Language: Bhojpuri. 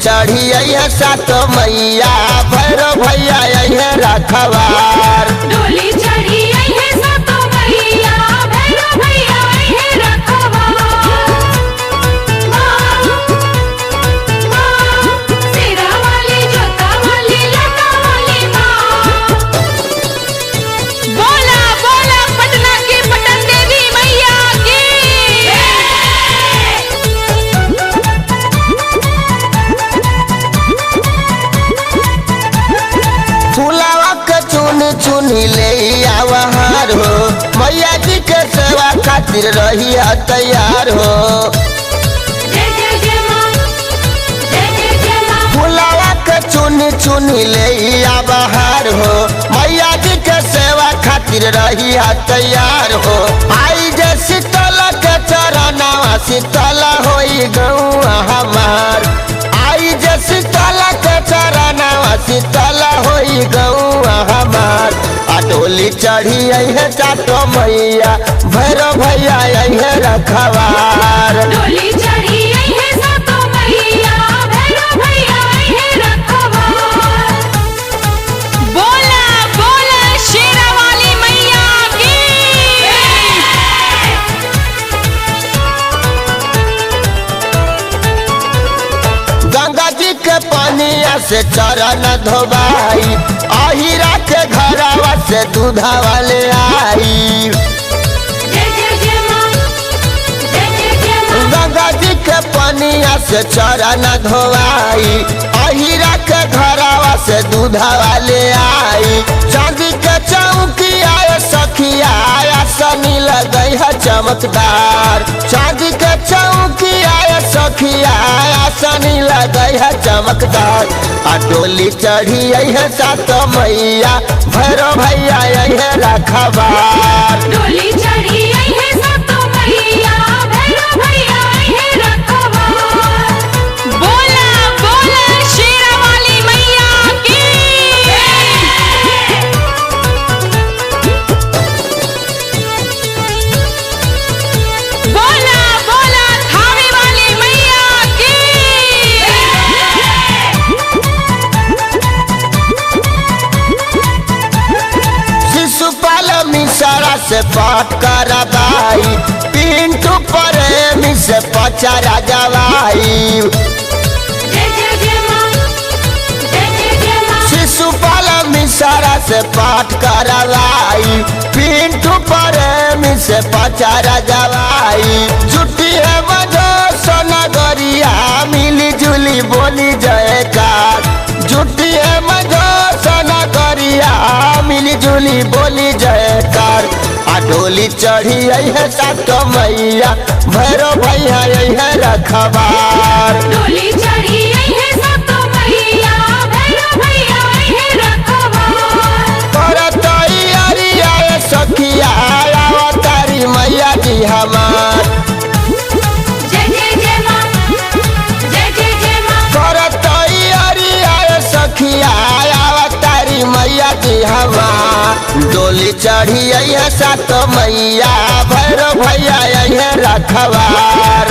चढ़ी है सात मैया भैरव भैया है रखवार। डोली चढ़ी है सात मैया भैरव भैया है रखवार। माँ शेरा वाली जोता वाली लता वाली माँ। बोला बोला पटना की पटन देवी मैया की। फुलावा के चुन चुनी ले आवहार हो मैया जी के सेवा खातिर रही तैयार हो। जय जय जय माँ जय जय जय माँ। फुलावा के चुन चुनी ले आवहार हो मैया जी के सेवा खातिर रही तैयार हो। आई जे शीतल के चरणवा शीतल होई गौआ हमार। आई जे शीतल के चरणवा शीतल होई गौआ हमार। डोली चढ़ी है सात मैया भैरव भैया है रखवार। डोली चढ़ी है सात मैया भैरव भैया है रखवार। बोला बोला शेरा वाली मैया की। गंगा जी के पानिया से चरण धोबाई अहिरा के घरवा से दूधा वाले आई। जय जय जय माँ जय जय जय माँ। गंगा जी के पानिया से चरण धोवाई अहिरा के घरवा से दूधा वाले आई। चांदी के चौकी आए सखिया आया सनी लगे है चमकदार। चांदी के चौकी आए सखिया आया सनी लगे है चमकदार। डोली चढ़ी है सात मैया भैरव भैया है रखवार। डोली चढ़ी है सात मैया भैरव भैया है रखवार। बोला बोला शेरा वाली मैया की। बोला बोला थावे वाली मैया की। शिशुपाल मिश्रा से पाठ कराबाई पिंटू प्रेमी से पचारा जवाई। जय जय जय माँ जय जय जय माँ। शिशुपाल मिश्रा से पाठ करवाई पिंटू प्रेमी से पचारा जवाई। जुटी है मजो सोनगरिया मिली जुली बोली जयकार। जुटी है मजो सोनगरिया मिली जुली बोली जयकार। डोली चढ़ी है सात मैया भैरव भैया है रखवार। डोली चढ़ी है सात मैया भैरव भैया है रखवार। तैयारी सखिया तारी मैया जी हमार। जय जय जय माँ जय जय जय माँ। तैयारी सखिया तारी मैया जी हमार। डोली चढ़ी है सात मैया भैरव भैया है रखवार।